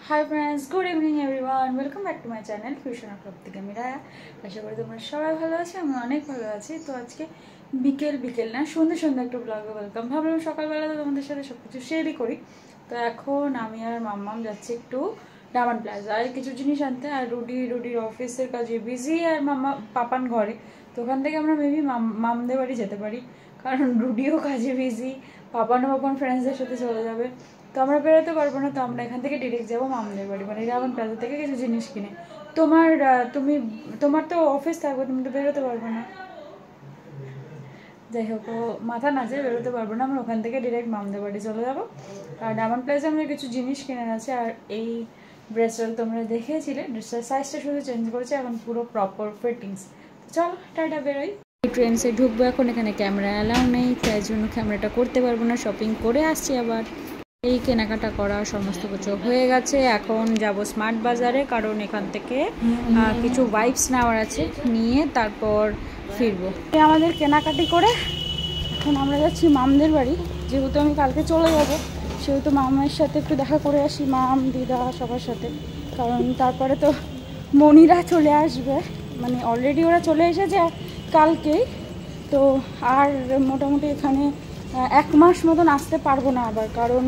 Hi friends, good evening everyone, welcome back to my channel fusion of love থেকে মিরায়া। আশা করি তোমরা সবাই ভালো আছো, আমি অনেক ভালো আছি। তো আজকে বিকেল না সন্ধ্যে একটা ব্লগে ওয়েলকাম। ভাবলাম সকালবেলা তো তোমাদের সাথে সব কিছু শেয়ারই করি। তো এখন আমি আর মাম্মাম যাচ্ছি একটু ডায়মন্ড প্লাজা আর কিছু জিনিস আনতে। আর রুডির অফিসের কাজে বিজি, আর পাপান ঘরে। তো ওখান থেকে আমরা মেবি মামদের বাড়ি যেতে পারি, কারণ রুডিও কাজে বিজি, পাপান ফ্রেন্ডসদের সাথে চলে যাবে। তো আমরা বেরোতে পারবো না, তো আমরা এখান থেকে ডিরেক্ট যাবো মামদের বাড়ি, মানে ডায়মন্ড প্লাজা থেকে কিছু জিনিস কিনে। তোমার তো অফিস থাকবে, তুমি তো বেরোতে পারবে না। যাই হোক, মাথা নাচে বেরোতে পারবো না, আমরা ওখান থেকে ডিরেক্ট মামদের বাড়ি চলে যাবো। আর ডায়মন্ড প্লাজা আমরা কিছু জিনিস কেনার আছে। আর এই ড্রেসটা তোমরা দেখেছিলে, ড্রেসটার সাইজটা শুধু চেঞ্জ করেছে, এখন পুরো প্রপার ফিটিংস। চলো টাটা বেরোই। ট্রেন্ডসে ঢুকবো এখন, এখানে ক্যামেরা অ্যালাউ নেই, তাই জন্য ক্যামেরাটা করতে পারবো না। শপিং করে আসছি আবার, এই কেনাকাটা করা সমস্ত কিছু হয়ে গেছে। এখন যাব স্মার্ট বাজারে, কারণ এখান থেকে কিছু ওয়াইপস নেওয়ার আছে, নিয়ে তারপর ফিরবো। আমাদের কেনাকাটি করে এখন আমরা যাচ্ছি মামদের বাড়ি। যেহেতু আমি কালকে চলে যাব, সেহেতু মামের সাথে একটু দেখা করে আসি, মাম দিদা সবার সাথে। কারণ তারপরে তো মনিরা চলে আসবে, মানে অলরেডি ওরা চলে এসেছে কালকেই। তো আর মোটামুটি এখানে 1 মাস মতন আসতে পারবো না আবার, কারণ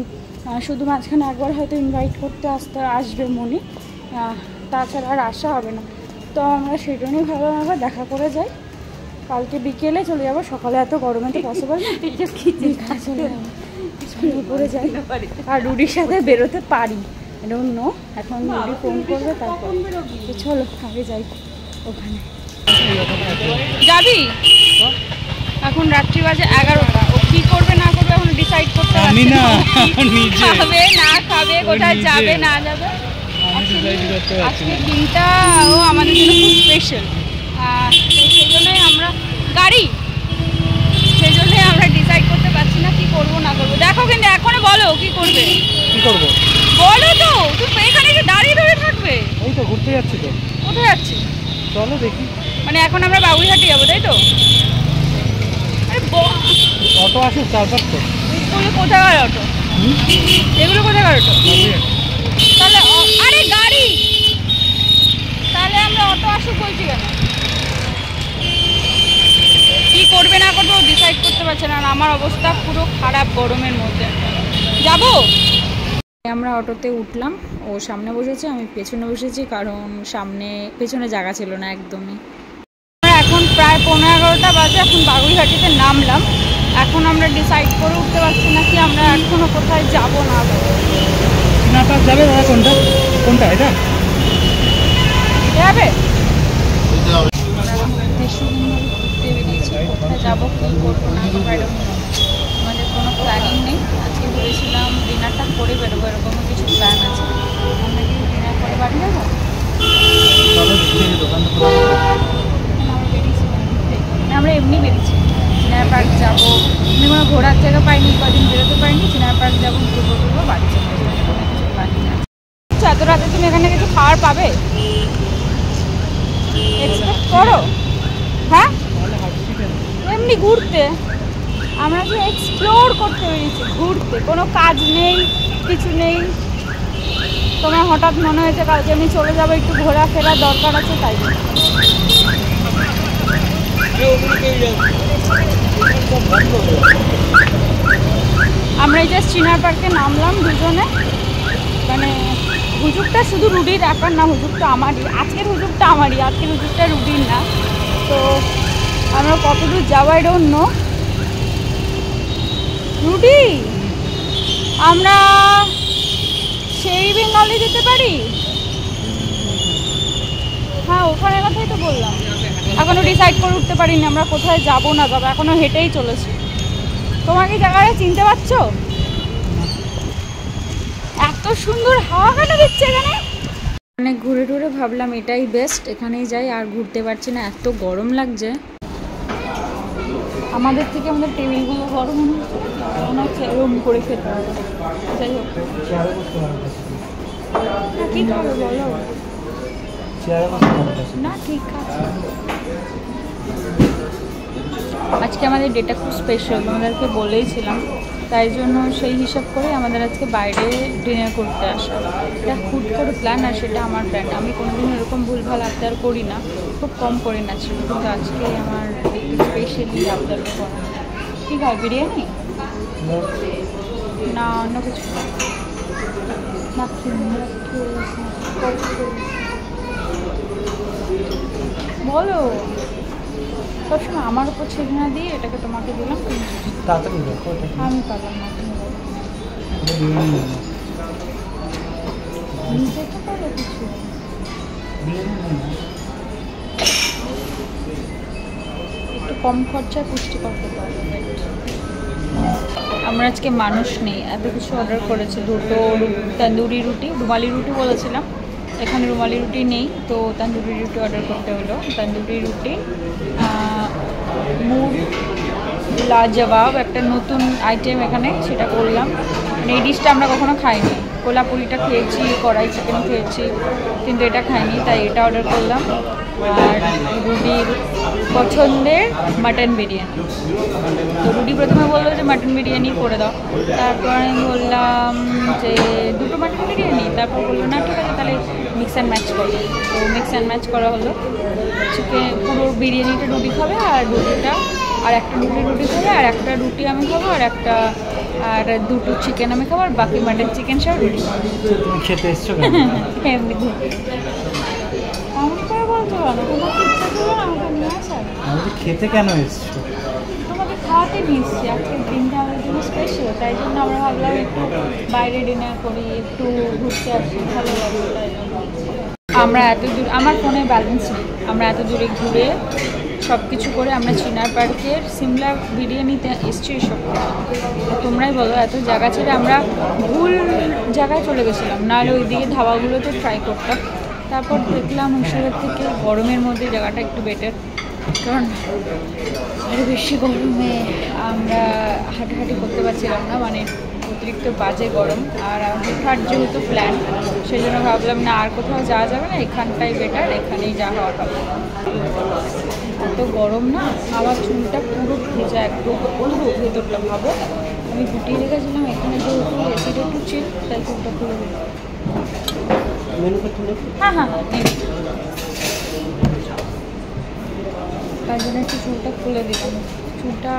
শুধু মাঝখানে একবার হয়তো ইনভাইট করতে আসবে মনি, তাছাড়া আর আসা হবে না। তো আমরা সেই জন্যই ভালো আবার দেখা করে যাই। কালকে বিকেলে চলে যাবো, সকালে এত গরমে তো পসিবল করে যাই। আর রুডির সাথে বেরোতে পারি, অন্য এখন রুডি ফোন করবে, তারপর চলো আগে যাই ওখানে। যাবি? এখন রাত্রি বাজে 11টা, ও কি করবে না করবে এখন ডিসাইড করতে পারছি না। খাবে না খাবে, কোথায় যাবে না যাবে, আজকে দিনটা ও আমাদের জন্য খুব স্পেশাল। সেই জন্যই আমরা সেই জন্যই আমরা ডিসাইড করতে পারছি না কি করবো না করবো। দেখো কিন্তু এখনো বলো কি করবে, কি করবো বলো তো। তুমি এখানে কি দাঁড়িয়ে ধরে থাকবে? এই তো ঘুরতে যাচ্ছি। তো কোথায় যাচ্ছি? চলো দেখি। মানে এখন আমরা বাবুইহাটি যাবো, তাই তো? অটো আসে 4-5টা। কোথাকার অটো এগুলো? কোথাকার অটো? তাহলে আরে গাড়ি, তাহলে আমরা অটো আসুক বলছি কেন? কি করবে না করবে ও ডিসাইড করতে পারছে না। আর আমার অবস্থা পুরো খারাপ গরমের মধ্যে। যাব? আমরা অটোতে উঠলাম, ও সামনে বসেছে, আমি পেছনে বসেছি, কারণ পেছনে জায়গা ছিল না একদমই। এখন প্রায় 11:15 বাজে, এখন বাগুইহাটিতে নামলাম। এখন আমরা ডিসাইড করে উঠতে পারছি না কি আমরা এখনো কোথায় যাব না যাবে। কোনটা কোনটা এটা যাবে? ঘুরতে বেরিয়েছি, কোথায় যাবো কী করবো না আমাদের কোনো প্ল্যানিং নেই। আজকে ভেবেছিলাম ডিনারটা করে বেরোবো, এরকমও কিছু প্ল্যান আছে। আমরা কি ডিনার করে বাড়ি যাবো? আমরা এমনি বেরিয়েছি, চিনার পার্ক যাবো। এমনি কোনো ঘোরার জায়গা পাইনি, কদিন বেরোতে পারিনি। চিনার পার্ক যাবো, ঘুরবো বাড়ি যাবো, কোনো কিছু প্ল্যানিং আছে। এত রাতে তুমি এখানে কিছু খাওয়ার পাবে এক্সপেক্ট করো? হ্যাঁ, এমনি ঘুরতে, আমরা যে এক্সপ্লোর করতে বেরিয়েছি, ঘুরতে, কোনো কাজ নেই, কিছু নেই। তোমার হঠাৎ মনে হয়েছে কালকে আমি চলে যাবো, একটু ঘোরাফেরা দরকার আছে, তাই আমরা এই জাস্ট চিনার পার্কে নামলাম দুজনে। মানে হুজুকটা শুধু রুডির একার না, হুজুকটা আমারই। আজকের হুজুকটা আমারই, আজকের হুজুকটা রুডির না। তো আমরা কতদূর যাবো আই ডোন্ট নো। রুডি, আমরা সেই বেঙ্গলে যেতে পারি? হ্যাঁ, ওখানে কথাই তো বললাম। এখনো ডিসাইড করে উঠতে পারিনি আমরা কোথায় যাবো না যাবো, এখনো হেঁটেই চলেছি। তোমাকে জায়গাটা চিনতে পারছো? এত সুন্দর হাওয়া কেন দিচ্ছে এখানে? অনেক ঘুরে টুরে ভাবলাম এটাই বেস্ট, এখানেই যাই। আর ঘুরতে পারছি না, এত গরম লাগছে। আমাদের থেকে আমাদের টেবিলগুলো গরম মনে হচ্ছে রুম করে খেতে হবে। যাই হোক, কি খাবে বলো? না ঠিক আছে। আজকে আমাদের ডেটা খুব স্পেশাল, তোমাদেরকে বলেইছিলাম। তাই জন্য সেই হিসাব করে আমাদের আজকে বাইরে ডিনার করতে আসা। এটা হুট করে প্ল্যান, আর সেটা আমার প্ল্যান। আমি কোনোদিন এরকম ভুলভাল আবদার করি না, খুব কম করি না ছিল, কিন্তু আজকে আমার একটু স্পেশালি আবদার করা। কী খায়, বিরিয়ানি না অন্য কিছু? বলো, সবসময় আমার উপর ছেড়ে না দিয়ে এটাকে তোমাকে দিলাম, আমি পারলাম না, তুমি বলো। নিজে তো পারো কিছু। একটু কম খরচায় পুষ্টিকর খেতে হবে। আমরা আজকে মানুষ নেই, এত কিছু অর্ডার করেছি। 2টো তন্দুরি রুটি, রুমালি রুটি বলেছিলাম, এখানে রুমালি রুটি নেই, তো তন্দুরি রুটি অর্ডার করতে হলো। তন্দুরি রুটি, মুড লাজবাব একটা নতুন আইটেম এখানে, সেটা করলাম। মানে এই ডিশটা আমরা কখনো খাইনি। কোলাপুরিটা খেয়েছি, কড়াই চিকেন খেয়েছি, কিন্তু এটা খাইনি, তাই এটা অর্ডার করলাম। আর রুডির পছন্দের মাটন বিরিয়ানি। তো রুডি প্রথমে বললো যে মাটন বিরিয়ানি করে দাও, তারপর আমি বললাম যে 2টো মাটন বিরিয়ানি, তারপর বললো না ঠিক আছে তাহলে মিক্স অ্যান্ড ম্যাচ করো। তো মিক্স অ্যান্ড ম্যাচ করা হলো। চিকেন পুরো বিরিয়ানিটা রুটি খাবে, আর রুটিটা আর একটা রুটি খাবে, আর একটা রুটি আমি খাবো, আর 2টো চিকেন আমি খাবো, আর বাকি মাটন চিকেন সব রুটি খাবো। খেতে এসছো? এমনি আমি করে বলতে পারো, তোমাকে ইচ্ছা করো না আমাকে নিয়ে আসার? আমাকে খেতে কেন এসছো? তোমাকে খাওয়াতে নিয়ে এসছি, আজকের দিনটা আমাদের জন্য স্পেশাল, তাই জন্য আমরা ভাবলাম একটু বাইরে ডিনার করি, একটু ঘুরতে আসি, ভালো লাগবে, তাই জন্য। আমরা এত দূর, আমার ফোনে ব্যালেন্স নেই, আমরা এত দূরে ঘুরে সব কিছু করে আমরা চিনার পার্কের সিমলা বিরিয়ানিতে এসছি। সব তোমরাই বলো, এত জায়গা ছেড়ে আমরা ভুল জায়গায় চলে গেছিলাম, নাহলে ওইদিকে ধাবাগুলোতে ট্রাই করতাম। তারপর দেখলাম হিসেবের থেকে গরমের মধ্যে জায়গাটা একটু বেটার, কারণ আরও বেশি গরমে আমরা হাঁটাহাঁটি করতে পারছিলাম না, মানে অতিরিক্ত বাজে গরম। আর হুটহাট যেহেতু প্ল্যান, সেই জন্য ভাবলাম না আর কোথাও যাওয়া যাবে না, এখানটাই বেটার, এখানেই যা হওয়া হবে। এত গরম না, আমার চুলটা পুরো ভেজা, একদম পুরো ভেতরটা। ভাবো আমি গুটিয়ে রেখেছিলাম, এখানে যেহেতু এসিটা একটু চিল, তাই চুলটা পুরো ভেজা। হ্যাঁ হ্যাঁ হ্যাঁ, তাই জন্য একটু চুলটা খুলে দিলাম। চুলটা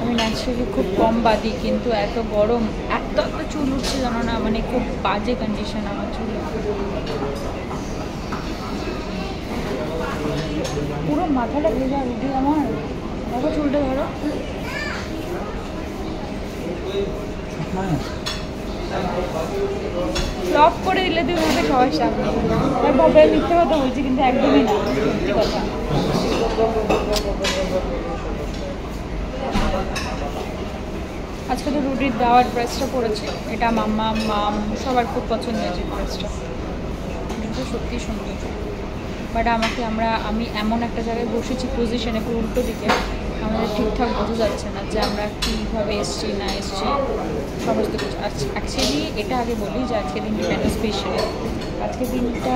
আমি ন্যাচারালি খুব কম বাঁধি, কিন্তু এত গরম এত চুল উঠছে জানো না, মানে খুব বাজে কন্ডিশন আমার চুল। পুরো মাথাটা ভেজা রুটি আমার। দেখো চুলটা ধরো, ফ্লপ করে দিলে তুমি আমাকে সবার সামনে ভাবে মিথ্যে কথা বলছি, কিন্তু একদমই না, সত্যি কথা। আজকে তো রুটির দেওয়ার ড্রেসটা পরেছে, এটা মাম্মা মাম সবার খুব পছন্দ হয়েছে ড্রেসটা, কিন্তু সত্যি সুন্দর। বাট আমি এমন একটা জায়গায় বসেছি পজিশনে, পুরো উল্টো দিকে, আমাদের ঠিকঠাক বোঝা যাচ্ছে না যে আমরা কীভাবে এসছি না এসছি সমস্ত কিছু। অ্যাকচুয়ালি এটা আগে বলি যে আজকের দিনটা কেন স্পেশাল। আজকের দিনটা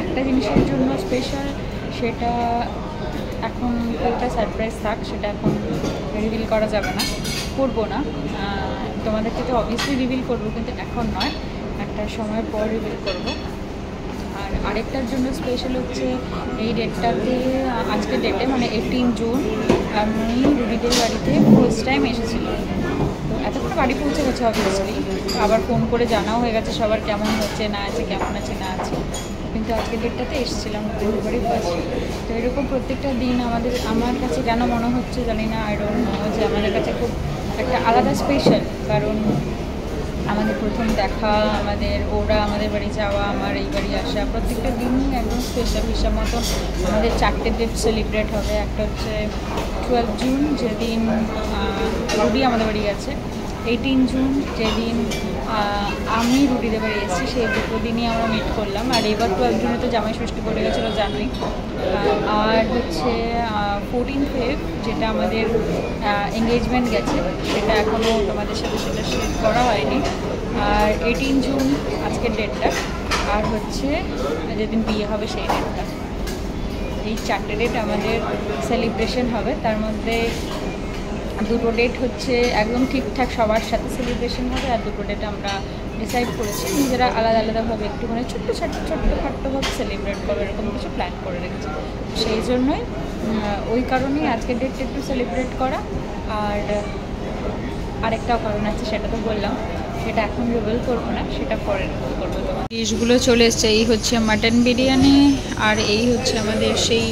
একটা জিনিসের জন্য স্পেশাল, সেটা এখন একটা সারপ্রাইজ থাক, সেটা এখন রিভিল করা যাবে না, করবো না। তোমাদেরকে তো অবভিয়াসলি রিভিল করবো, কিন্তু এখন নয়, একটা সময় পর রিভিল করবো। আর আরেকটার জন্য স্পেশাল হচ্ছে এই ডেটটাতে, আজকের ডেটে মানে 18 জুন আমি রুডিদের বাড়িতে ফার্স্ট টাইম এসেছিলাম। তো এতক্ষণ বাড়ি পৌঁছে গেছে অবভিয়াসলি, আবার ফোন করে জানাও হয়ে গেছে সবার কেমন হচ্ছে না আছে, কেমন আছে না আছে, কিন্তু আজকের ডেটটাতে এসেছিলাম রুডিদের বাড়ি ফার্স্ট। তো এরকম প্রত্যেকটা দিন আমার কাছে কেন মনে হচ্ছে জানি না, আই ডোন্ট নো, যে আমাদের কাছে খুব একটা আলাদা স্পেশাল। কারণ আমাদের প্রথম দেখা, ওরা আমাদের বাড়ি যাওয়া, আমার এই বাড়ি আসা, প্রত্যেকটা দিনই একদম স্পেশাল হিসাব মতো। আমাদের 4টে ডেট সেলিব্রেট হবে। একটা হচ্ছে 12 জুন, যেদিন রুডি আমাদের বাড়ি আছে। 18 জুন যেদিন আমি রুডিদের বাড়ি এসেছি, সেই 2 দিনই আমরা মিট করলাম। আর এবার 12 জুনে তো জামাই ষষ্ঠী পড়ে গেছিলো জানুয়ারি। আর হচ্ছে 14 ফেব, যেটা আমাদের এঙ্গেজমেন্ট গেছে, সেটা এখনও তোমাদের সাথে সেটা শেয়ার করা হয়নি। আর 18 জুন আজকের ডেটটা, আর হচ্ছে যেদিন বিয়ে হবে সেই ডেটটা। এই 4টে ডেট আমাদের সেলিব্রেশন হবে। তার মধ্যে দুটো ডেট হচ্ছে একদম ঠিকঠাক সবার সাথে সেলিব্রেশন হবে, আর দুটো ডেট আমরা ডিসাইড করেছি নিজেরা আলাদা আলাদাভাবে একটুখানি ছোট্টখাট্টোভাবে সেলিব্রেট করবো, এরকম কিছু প্ল্যান করে রেখেছি। সেই জন্যই ওই কারণেই আজকের ডেটটা একটু সেলিব্রেট করা। আর আরেকটাও কারণ আছে, সেটা তো বললাম, সেটা এখন রিভিল করবো না, সেটা পরে করবো। ডিশগুলো চলে এসছে, এই হচ্ছে মাটন বিরিয়ানি, আর এই হচ্ছে আমাদের সেই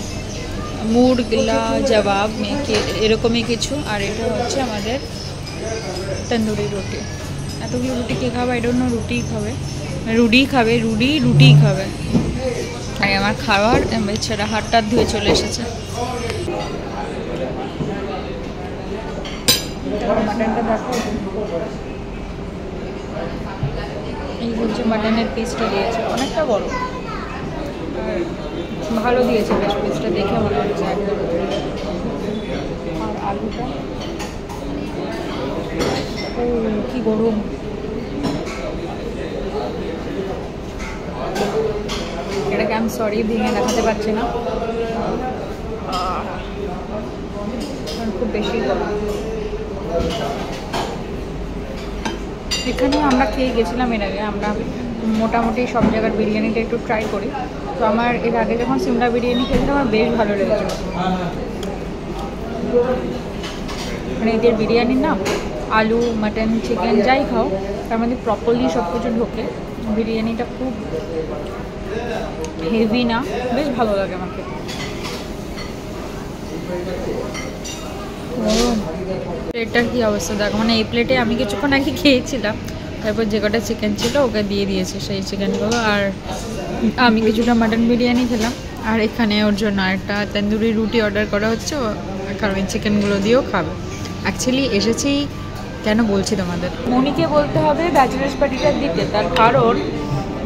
মুরগলা জবাব মেখে এরকমই কিছু, আর এটা হচ্ছে আমাদের তন্দুরি রুটি। এতগুলো রুটি কে খাবে? এটা অন্য রুটিই খাবে, রুটিই খাবে। আর আমার খাওয়ার বেচারা হাতটা ধুয়ে চলে এসেছে। মাটনটা দেখো, এই হচ্ছে মাটনের পিসটা দিয়েছে, অনেকটা বড়, ভালো দিয়েছে বেশ, পিসটা দেখে মনে হচ্ছে একদম। আর আলুটা ও কি গরম, এটাকে আমি সরি ভেঙে দেখাতে পারছি না, খুব বেশি গরম। এখানে আমরা খেয়ে গেছিলাম এর আগে, আমরা মোটামুটি সব জায়গার বিরিয়ানিটা একটু ট্রাই করি। তো আমার এর আগে যখন সিমলা বিরিয়ানি খেয়েছিলাম আমার বেশ ভালো লেগেছিল। মানে এদের বিরিয়ানির না আলু মাটন চিকেন যাই খাও তার মধ্যে প্রপারলি সব কিছু ঢোকে, বিরিয়ানিটা খুব হেভি না, বেশ ভালো লাগে আমার খেতে। প্লেটটার কী অবস্থা দেখো, মানে এই প্লেটে আমি কিছুক্ষণ আগে খেয়েছিলাম, তারপর যে কটা চিকেন ছিল ওকে দিয়ে দিয়েছে সেই চিকেনগুলো, আর আমি কিছুটা মাটন বিরিয়ানি খেলাম। আর এখানে ওর জন্য একটা তন্দুরি রুটি অর্ডার করা হচ্ছে, কারণ এই চিকেনগুলো দিয়েও খাবে। অ্যাকচুয়ালি এসেছি কেন বলছি তোমাদের, মনিকে বলতে হবে ব্যাচেলার্স পার্টিটা দিতে, তার কারণ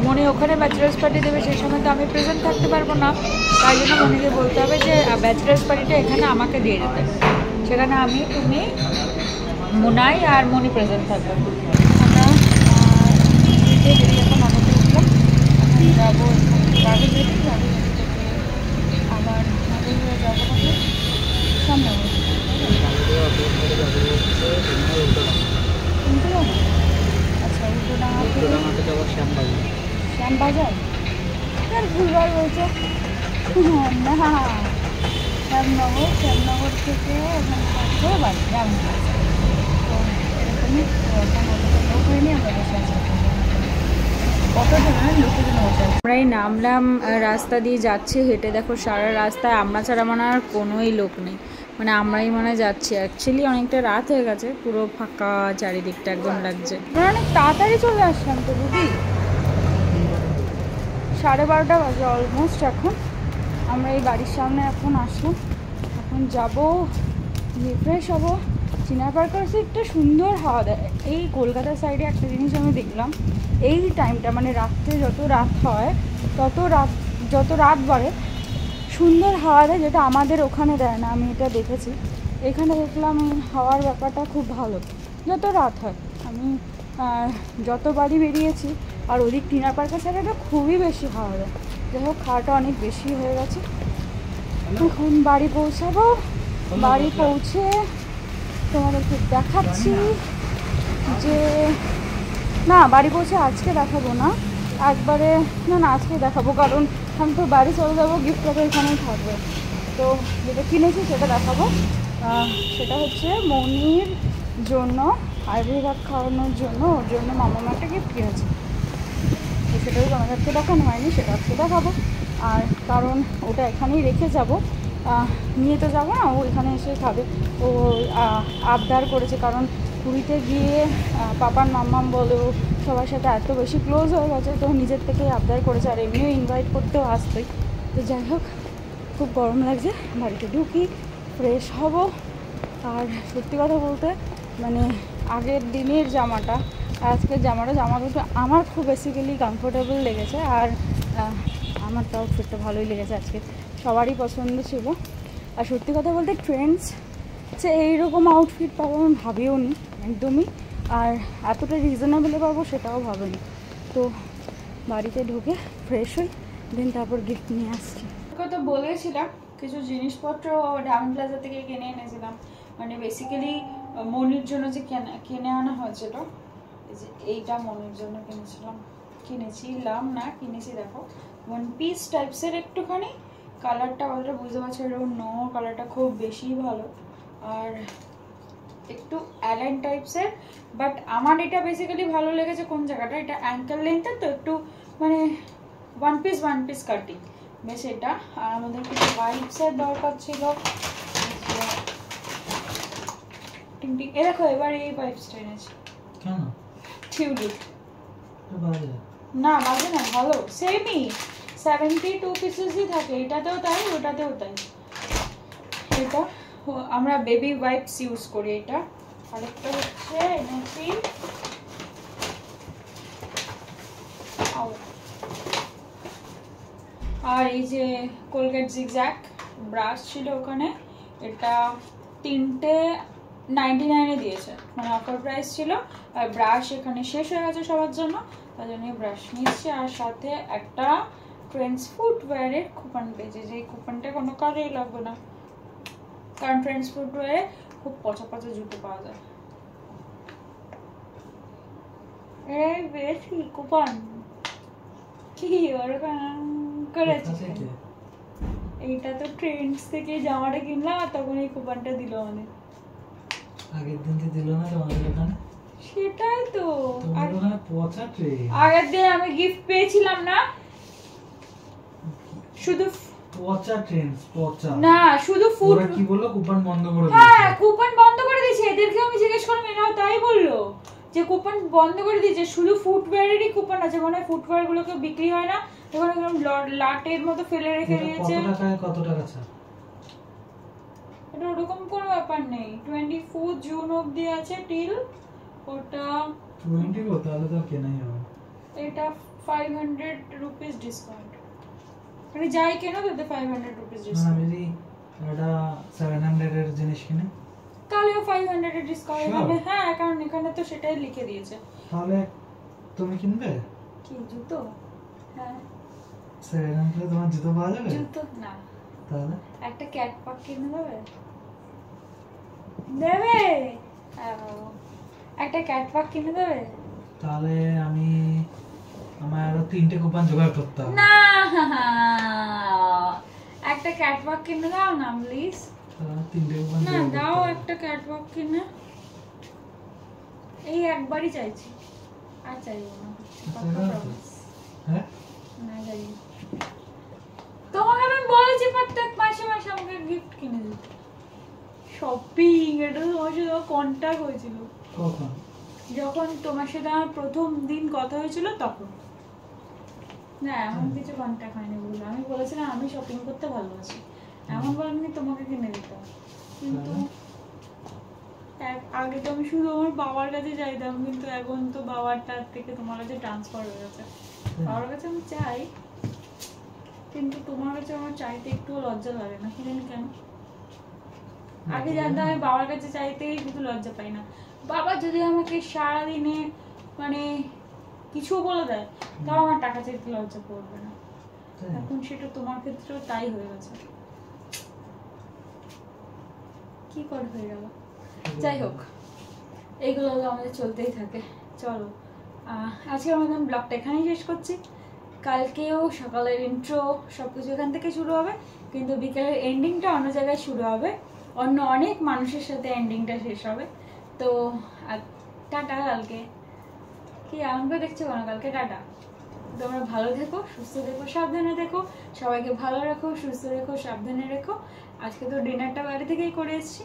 মনি ওখানে ব্যাচেলার্স পার্টি দেবে, সেই সময় তো আমি প্রেজেন্ট থাকতে পারবো না, তাই জন্য মনিকে বলতে হবে যে ব্যাচেলার্স পার্টিটা এখানে আমাকে দিয়ে যেতে, সেখানে আমি তুমি মোনাই আর মনি প্রেজেন্ট থাকবো। আমরা এখন আমাকে উঠলাম, যাবো আবার যাবো সামনে আচ্ছা শ্যামবাজার আর ভুলবার বলছে না, শ্যামনগর থেকে ওখানে পাঠিয়ে বাড়ি গ্রাম, তো এরকমই লোক হয়নি, আমরা বসে আছি কতজন লোকেজন বসে আছে। আমরাই নামলাম, রাস্তা দিয়ে যাচ্ছে হেঁটে, দেখো সারা রাস্তায় আমরা ছাড়া মনে আর কোনোই লোক নেই, মানে আমরাই মনে যাচ্ছি। অ্যাকচুয়ালি অনেকটা রাত হয়ে গেছে, পুরো ফাঁকা চারিদিকটা একদম লাগছে। আমরা অনেক তাড়াতাড়ি চলে আসলাম তো দিদি, 12:30 বাজে অলমোস্ট। এখন আমরা এই বাড়ির সামনে এখন আসলাম, এখন যাবো রিফ্রেশ হবো। চিনার পার্কের একটা সুন্দর হাওয়া দেয়। এই কলকাতার সাইডে একটা জিনিস আমি দেখলাম, এই টাইমটা মানে রাত্রে যত রাত বাড়ে সুন্দর হাওয়া দেয়, যেটা আমাদের ওখানে দেয় না, আমি এটা দেখেছি। এখানে দেখলাম এই হাওয়ার ব্যাপারটা খুব ভালো যত রাত হয়। আমি যতবারই বেরিয়েছি, আর ওদিক টিনার পার্কের সাইডে খুবই বেশি হাওয়া দেয়। যাই হোক খাওয়াটা অনেক বেশি হয়ে গেছে, এখন বাড়ি পৌঁছাবো। বাড়ি পৌঁছে তোমাদেরকে দেখাচ্ছি যে না, বাড়ি পৌঁছে আজকে দেখাবো না, একবারে না আজকে দেখাবো, কারণ আমি তো বাড়ি চলে যাবো, গিফটটা তো এখানেই থাকবে। তো যেটা কিনেছি সেটা দেখাবো, সেটা হচ্ছে মনির জন্য আইভরি ভাত খাওয়ানোর জন্য, ওর জন্য মামা একটা গিফট কিনেছে, তো সেটাও তোমাদেরকে দেখানো হয়নি, সেটা আজকে দেখাবো। আর কারণ ওটা এখানেই রেখে যাব, নিয়ে তো যাবো না, ও এখানে এসে খাবে। ও আবদার করেছে, কারণ পুরীতে গিয়ে পাপার মাম্মাম বলো সবার সাথে এত বেশি ক্লোজ হয়ে গেছে, তো নিজের থেকেই আবদার করেছে, আর এমনিও ইনভাইট করতেও আসতোই। তো যাই হোক খুব গরম লাগছে, বাড়িতে ঢুকি ফ্রেশ হব। আর সত্যি কথা বলতে মানে আগের দিনের জামাটা আজকের জামা দুটো আমার খুব বেসিক্যালি কমফোর্টেবল লেগেছে, আর আমার তো আউটফিটটা ভালোই লেগেছে আজকে, সবারই পছন্দ ছিল। আর সত্যি কথা বলতে ট্রেন্ডস যে এইরকম আউটফিট পাবো আমি ভাবিও নি একদমই, আর এতটা রিজনেবলে পাবো সেটাও ভাবিনি। তো বাড়িতে ঢুকে ফ্রেশ হই, দেন তারপর গিফট নিয়ে আসছি। কথা বলেছিলাম কিছু জিনিসপত্র ডায়মন্ড প্লাজা থেকে কিনে এনেছিলাম, মানে বেসিক্যালি মনির জন্য যে কিনে আনা হয়েছিল, এই যে এইটা মনির জন্য কিনেছি দেখো, ওয়ান পিস টাইপসের, একটুখানি কালারটা অলরেডি বুঝতে পারছো, এরকম নো কালারটা খুব বেশি ভালো, আর একটু অ্যালাইন টাইপসের। বাট আমার এটা বেসিক্যালি ভালো লেগেছে কোন জায়গাটা, এটা অ্যাঙ্কেল লেন্থের, তো একটু মানে ওয়ান পিস কাটিং বেশ এটা। আর আমাদের কিছু ওয়াইপসের দরকার ছিল, এ দেখো এবার এই ওয়াইপসটা এনেছি। কেন? টিউলিপ বাজে না, বাজে না, ভালো, সেমই 72 পিসেসই থাকে, এটাতেও তাই ওটাতেও তাই। এটা আমরা বেবি ওয়াইপস ইউজ করি এটা। আরেকটা হচ্ছে এনেছি আর এই যে কোলগেট জিগজ্যাগ ব্রাশ ছিল ওখানে, এটা 3টে 99 এ দিয়েছে, মানে অফার প্রাইস ছিল। আর ব্রাশ এখানে শেষ হয়ে গেছে সবার জন্য, তার জন্য ব্রাশ নিচ্ছি। আর সাথে একটা ট্রেন্ডস ফুটওয়্যারের কুপন পেয়েছে, যে কুপনটা কোনো কাজেই লাগবে না, কারণ ট্রেন্ডস ফুটওয়্যারে খুব পচা পচা জুতো পাওয়া যায়। এই বেশি কুপন কি ওরকম করেছিস? এইটা তো ট্রেন্ডস থেকে জামাটা কিনলাম, আর তখন এই কুপনটা দিল আমাদের। আগের দিন কি দিল না তোমাদের ওখানে? সেটাই তো, তোমাদের ওখানে পচা ট্রেন। আগের দিন আমি গিফট পেয়েছিলাম না, শুধু পচা ট্রেন, পচা না, শুধু ফুড। ওরা কি বললো? কুপন বন্ধ করে দিয়েছে। হ্যাঁ, কুপন বন্ধ করে দিয়েছে। এদেরকে আমি জিজ্ঞেস করলাম, এরাও তাই বললো যে কুপন বন্ধ করে দিয়েছে, শুধু ফুটওয়্যারেরই কুপন আছে, মানে ফুটওয়্যার গুলোকে বিক্রি হয় না, তখন একদম লাটের মতো ফেলে রেখে দিয়েছে। কত টাকা ছাড়? এটা ওরকম কোনো ব্যাপার নেই, 24 জুন অবধি আছে টিল, ওটা 20 গো, তাহলে তো কেনাই হবে। এটা 500 রুপিস ডিসকাউন্ট, মানে যাই কেনো তাতে 500 রুপিস ডিসকাউন্ট। আমি যদি এটা 700 এর জিনিস কিনে তাহলেও 500 এর ডিসকাউন্ট হবে। হ্যাঁ, কারণ এখানে তো সেটাই লিখে দিয়েছে। তাহলে তুমি কিনবে কি জুতো? হ্যাঁ, 700 তোমার জুতো পাওয়া যাবে? জুতো না, তাহলে একটা ক্যাট পাক কিনে দেবে? একটা ক্যাট পাক কিনে দেবে? তাহলে আমি আমার আরো 3টে কুপন জোগাড় করতে হবে। না, একটা ক্যাট পাক কিনে দাও না প্লিজ। 3টে কুপন না, দাও একটা ক্যাট পাক কিনে, এই একবারই চাইছি, আর চাইবো না। হ্যাঁ, না যাই, তোমাকে আমি বলেছি প্রত্যেক মাসে মাসে আমাকে গিফট কিনে দিতে। শপিং, এটা তোমার সাথে কন্ট্যাক্ট হয়েছিল কখন? যখন তোমার সাথে আমার প্রথম দিন কথা হয়েছিল তখন। না, এমন কিছু কন্ট্যাক্ট হয়নি, বললো আমি বলেছিলাম আমি শপিং করতে ভালোবাসি, এমন বলেনি তোমাকে কিনে দিতাম। কিন্তু আগে তো আমি শুধু আমার বাবার কাছে চাইতাম, কিন্তু এখন তো বাবারটার থেকে তোমার কাছে ট্রান্সফার হয়ে গেছে। বাবার কাছে আমি চাই, কিন্তু তোমার কাছে আমার চাইতে একটু লজ্জা লাগে না, কি জানি কেন। আগে জানতাম আমি বাবার কাছে চাইতেই কিন্তু লজ্জা পাই না। বাবা যদি আমাকে সারাদিনে মানে কিছু বলে দেয়, তাও আমার টাকা চাইতে লজ্জা পড়বে না। এখন সেটা তোমার ক্ষেত্রেও তাই হয়ে গেছে, কি করে হয়ে গেল? যাই হোক, এইগুলো আমাদের চলতেই থাকে। চলো, আজকে আমাদের ব্লগটা এখানেই শেষ করছি। কালকেও সকালের ইন্ট্রো সবকিছু এখান থেকে শুরু হবে, কিন্তু বিকেলের এন্ডিংটা অন্য জায়গায় শুরু হবে, অন্য অনেক মানুষের সাথে এন্ডিংটা শেষ হবে। তো টাটা, কালকে কি আমাকে দেখছো কেন? কালকে টাটা। তোমরা ভালো থেকো, সুস্থ থেকো, সাবধানে থেকো, সবাইকে ভালো রেখো, সুস্থ রেখো, সাবধানে রেখো। আজকে তো ডিনারটা বাইরে থেকেই করে এসেছি।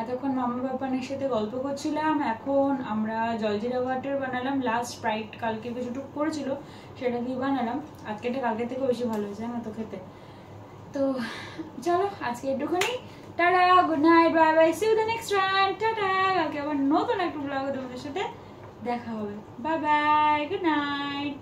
এতক্ষণ মামা বাপানের সাথে গল্প করছিলাম, এখন আমরা জলজিরা ওয়াটার বানালাম, লাস্ট স্প্রাইট কালকে কিছুটুকু করেছিল সেটা দিয়ে বানালাম। আজকেটা কালকে থেকে বেশি ভালো হয়েছে না তো খেতে। তো চলো আজকে একটুখানি, tata, good night, bye bye, see you the next time, tata. কালকে আবার নতুন একটা ব্লগে তোমাদের সাথে দেখা হবে। Bye bye, good night.